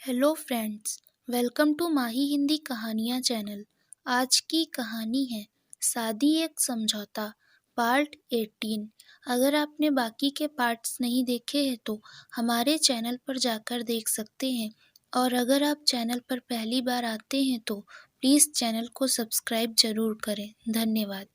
Hello friends, welcome to माही हिंदी कहानियाँ channel. आज की कहानी है शादी एक समझौता पार्ट 18। अगर आपने बाकी के पार्ट्स नहीं देखे हैं तो हमारे चैनल पर जाकर देख सकते हैं, और अगर आप चैनल पर पहली बार आते हैं तो प्लीज़ चैनल को सब्सक्राइब जरूर करें। धन्यवाद।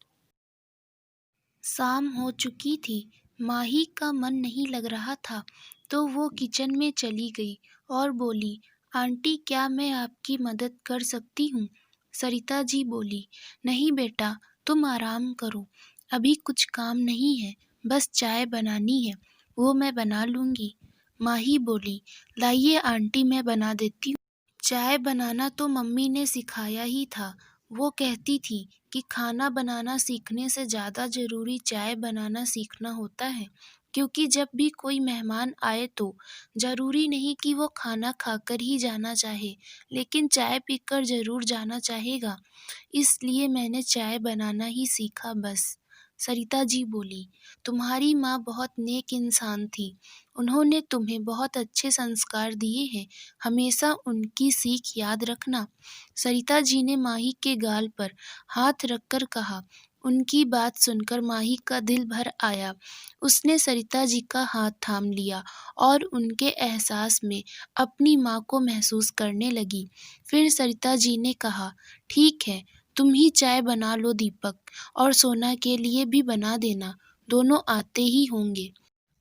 शाम हो चुकी थी। माही का मन नहीं लग रहा था तो वो किचन में चली गई और बोली, आंटी क्या मैं आपकी मदद कर सकती हूँ? सरिता जी बोली, नहीं बेटा, तुम आराम करो, अभी कुछ काम नहीं है, बस चाय बनानी है, वो मैं बना लूँगी। माही बोली, लाइए आंटी मैं बना देती हूँ। चाय बनाना तो मम्मी ने सिखाया ही था। वो कहती थी कि खाना बनाना सीखने से ज़्यादा ज़रूरी चाय बनाना सीखना होता है, क्योंकि जब भी कोई मेहमान आए तो ज़रूरी नहीं कि वो खाना खाकर ही जाना चाहे, लेकिन चाय पीकर ज़रूर जाना चाहेगा। इसलिए मैंने चाय बनाना ही सीखा बस। सरिता जी बोली, तुम्हारी माँ बहुत नेक इंसान थी। उन्होंने तुम्हें बहुत अच्छे संस्कार दिए हैं, हमेशा उनकी सीख याद रखना। सरिता जी ने माही के गाल पर हाथ रखकर कहा। उनकी बात सुनकर माही का दिल भर आया। उसने सरिता जी का हाथ थाम लिया और उनके एहसास में अपनी माँ को महसूस करने लगी। फिर सरिता जी ने कहा, ठीक है, तुम ही चाय बना लो दीपक, और सोना के लिए भी बना देना, दोनों आते ही होंगे।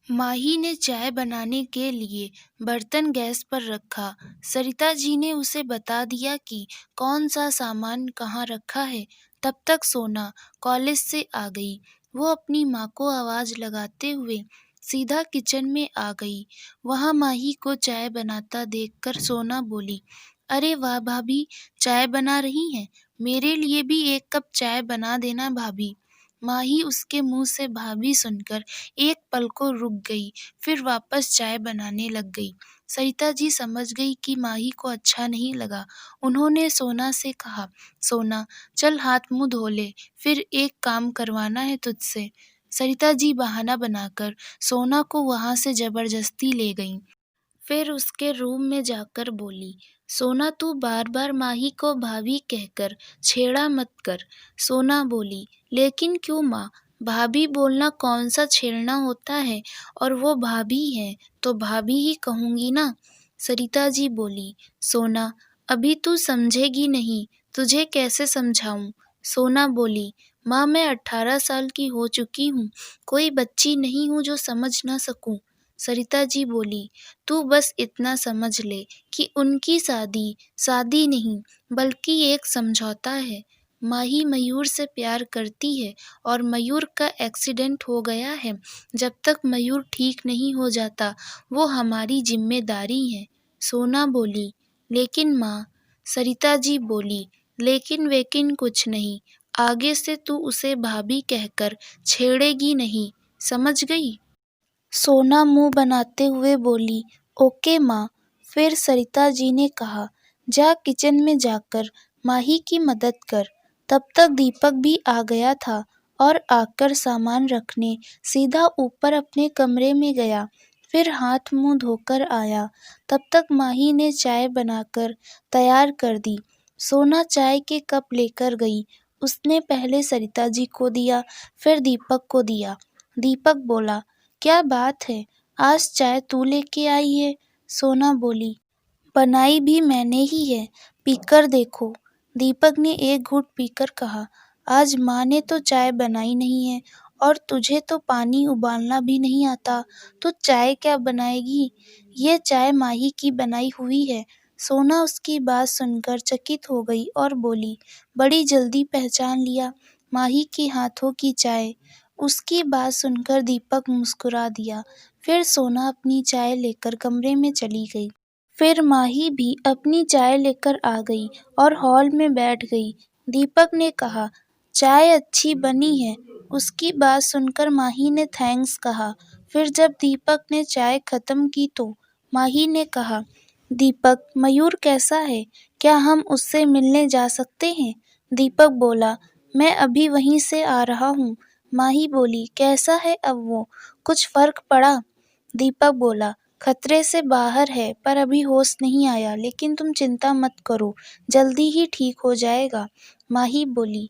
माही ने चाय बनाने के लिए बर्तन गैस पर रखा। सरिता जी ने उसे बता दिया कि कौन सा सामान कहाँ रखा है। तब तक सोना कॉलेज से आ गई। वो अपनी माँ को आवाज़ लगाते हुए सीधा किचन में आ गई। वहाँ माही को चाय बनाता देखकर सोना बोली, अरे वाह भाभी, चाय बना रही हैं, मेरे लिए भी एक कप चाय बना देना भाभी। माही उसके मुंह से भाभी सुनकर एक पल को रुक गई, फिर वापस चाय बनाने लग गई। सरिता जी समझ गई कि माही को अच्छा नहीं लगा। उन्होंने सोना से कहा, सोना चल हाथ मुंह धो ले, फिर एक काम करवाना है तुझसे। सरिता जी बहाना बनाकर सोना को वहां से जबरदस्ती ले गईं। फिर उसके रूम में जाकर बोली, सोना तू बार बार माही को भाभी कहकर छेड़ा मत कर। सोना बोली, लेकिन क्यों माँ, भाभी बोलना कौन सा छेड़ना होता है, और वो भाभी है तो भाभी ही कहूँगी ना। सरिता जी बोली, सोना अभी तू समझेगी नहीं, तुझे कैसे समझाऊं? सोना बोली, माँ मैं 18 साल की हो चुकी हूँ, कोई बच्ची नहीं हूँ जो समझ ना सकूं। सरिता जी बोली, तू बस इतना समझ ले कि उनकी शादी शादी नहीं बल्कि एक समझौता है। माही मयूर से प्यार करती है और मयूर का एक्सीडेंट हो गया है। जब तक मयूर ठीक नहीं हो जाता वो हमारी जिम्मेदारी है। सोना बोली, लेकिन माँ। सरिता जी बोली, लेकिन वेकिन कुछ नहीं, आगे से तू उसे भाभी कहकर छेड़ेगी नहीं, समझ गई? सोना मुंह बनाते हुए बोली, ओके माँ। फिर सरिता जी ने कहा, जा किचन में जाकर माही की मदद कर। तब तक दीपक भी आ गया था और आकर सामान रखने सीधा ऊपर अपने कमरे में गया। फिर हाथ मुंह धोकर आया। तब तक माही ने चाय बनाकर तैयार कर दी। सोना चाय के कप लेकर गई। उसने पहले सरिता जी को दिया, फिर दीपक को दिया। दीपक बोला, क्या बात है, आज चाय तू लेके आई है? सोना बोली, बनाई भी मैंने ही है, पीकर देखो। दीपक ने एक घूंट पीकर कहा, आज माँ ने तो चाय बनाई नहीं है, और तुझे तो पानी उबालना भी नहीं आता, तो चाय क्या बनाएगी? ये चाय माही की बनाई हुई है। सोना उसकी बात सुनकर चकित हो गई और बोली, बड़ी जल्दी पहचान लिया, माही के हाथों की चाय। उसकी बात सुनकर दीपक मुस्कुरा दिया। फिर सोना अपनी चाय लेकर कमरे में चली गई। फिर माही भी अपनी चाय लेकर आ गई और हॉल में बैठ गई। दीपक ने कहा, चाय अच्छी बनी है। उसकी बात सुनकर माही ने थैंक्स कहा। फिर जब दीपक ने चाय खत्म की तो माही ने कहा, दीपक मयूर कैसा है, क्या हम उससे मिलने जा सकते हैं? दीपक बोला, मैं अभी वहीं से आ रहा हूँ। माही बोली, कैसा है अब वो, कुछ फर्क पड़ा? दीपक बोला, खतरे से बाहर है पर अभी होश नहीं आया, लेकिन तुम चिंता मत करो, जल्दी ही ठीक हो जाएगा। माही बोली।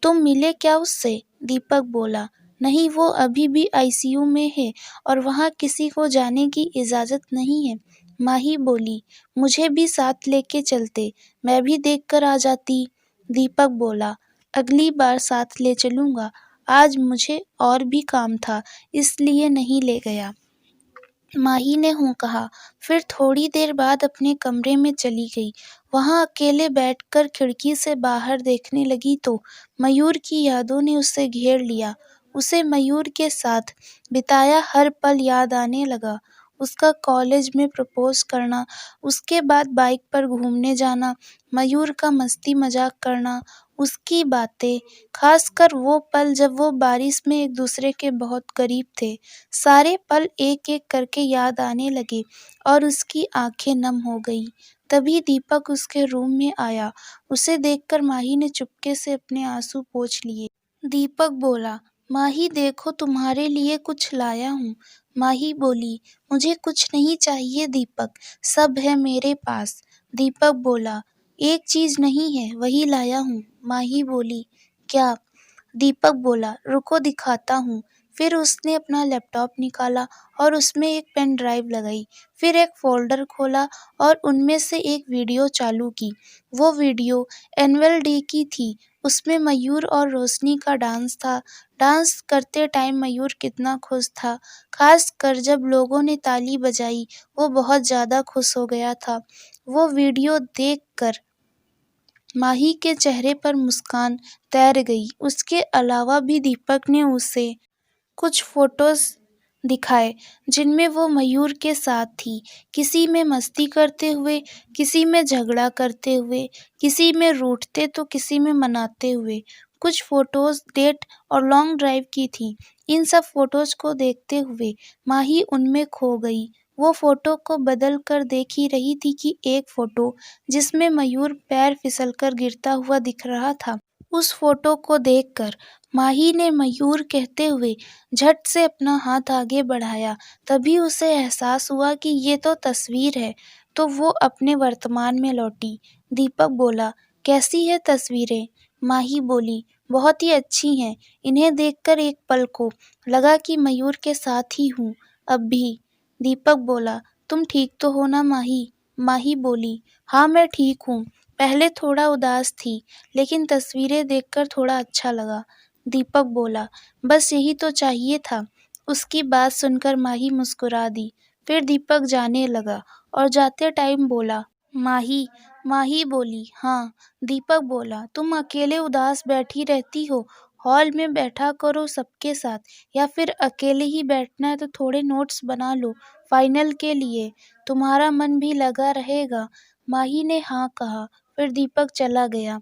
तुम मिले क्या उससे? दीपक बोला। नहीं, वो अभी भी आईसीयू में है और वहाँ किसी को जाने की इजाज़त नहीं है। माही बोली। मुझे भी साथ लेके चलते, मैं भी देख कर आ जाती। दीपक बोला। अगली बार साथ ले चलूँगा, आज मुझे और भी काम था इसलिए नहीं ले गया। माही ने हूँ कहा, फिर थोड़ी देर बाद अपने कमरे में चली गई। वहाँ अकेले बैठकर खिड़की से बाहर देखने लगी तो मयूर की यादों ने उसे घेर लिया। उसे मयूर के साथ बिताया हर पल याद आने लगा। उसका कॉलेज में प्रपोज करना, उसके बाद बाइक पर घूमने जाना, मयूर का मस्ती मजाक करना, उसकी बातें, खासकर वो पल जब वो बारिश में एक दूसरे के बहुत करीब थे। सारे पल एक-एक करके याद आने लगे और उसकी आंखें नम हो गईं। तभी दीपक उसके रूम में आया। उसे देखकर माही ने चुपके से अपने आंसू पोंछ लिए। दीपक बोला, माही देखो तुम्हारे लिए कुछ लाया हूँ। माही बोली, मुझे कुछ नहीं चाहिए दीपक, सब है मेरे पास। दीपक बोला, एक चीज नहीं है, वही लाया हूँ। माही बोली, क्या? दीपक बोला, रुको दिखाता हूँ। फिर उसने अपना लैपटॉप निकाला और उसमें एक पेन ड्राइव लगाई। फिर एक फोल्डर खोला और उनमें से एक वीडियो चालू की। वो वीडियो एनुअल डे की थी। उसमें मयूर और रोशनी का डांस था। डांस करते टाइम मयूर कितना खुश था, खास कर जब लोगों ने ताली बजाई, वो बहुत ज़्यादा खुश हो गया था। वो वीडियो देख कर माही के चेहरे पर मुस्कान तैर गई। उसके अलावा भी दीपक ने उसे कुछ फोटोज दिखाए जिनमें वो मयूर के साथ थी। किसी में मस्ती करते हुए, किसी में झगड़ा करते हुए, किसी में रूठते तो किसी में मनाते हुए। कुछ फोटोज डेट और लॉन्ग ड्राइव की थी। इन सब फोटोज को देखते हुए माही उनमें खो गई। वो फोटो को बदल कर देख ही रही थी कि एक फोटो जिसमें मयूर पैर फिसलकर गिरता हुआ दिख रहा था। उस फोटो को देखकर माही ने मयूर कहते हुए झट से अपना हाथ आगे बढ़ाया। तभी उसे एहसास हुआ कि ये तो तस्वीर है, तो वो अपने वर्तमान में लौटी। दीपक बोला, कैसी है तस्वीरें? माही बोली, बहुत ही अच्छी हैं। इन्हें देखकर एक पल को लगा कि मयूर के साथ ही हूँ अब भी। दीपक बोला, तुम ठीक तो हो ना माही? माही बोली, हाँ मैं ठीक हूँ। पहले थोड़ा उदास थी, लेकिन तस्वीरें देखकर थोड़ा अच्छा लगा। दीपक बोला, बस यही तो चाहिए था। उसकी बात सुनकर माही मुस्कुरा दी। फिर दीपक जाने लगा और जाते टाइम बोला, माही। माही बोली, हाँ। दीपक बोला, तुम अकेले उदास बैठी रहती हो, हॉल में बैठा करो सबके साथ, या फिर अकेले ही बैठना है तो थोड़े नोट्स बना लो फाइनल के लिए, तुम्हारा मन भी लगा रहेगा। माही ने हाँ कहा। फिर दीपक चला गया।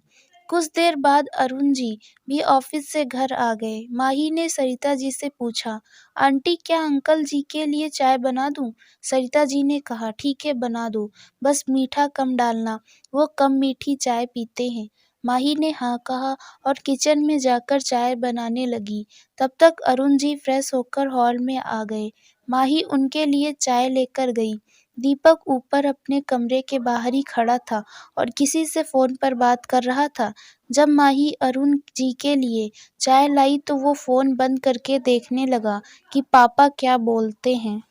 कुछ देर बाद अरुण जी भी ऑफिस से घर आ गए। माही ने सरिता जी से पूछा, आंटी क्या अंकल जी के लिए चाय बना दूं? सरिता जी ने कहा, ठीक है बना दो, बस मीठा कम डालना, वो कम मीठी चाय पीते हैं। माही ने हाँ कहा और किचन में जाकर चाय बनाने लगी। तब तक अरुण जी फ्रेश होकर हॉल में आ गए। माही उनके लिए चाय लेकर गई। दीपक ऊपर अपने कमरे के बाहर ही खड़ा था और किसी से फोन पर बात कर रहा था। जब माही अरुण जी के लिए चाय लाई तो वो फोन बंद करके देखने लगा कि पापा क्या बोलते हैं।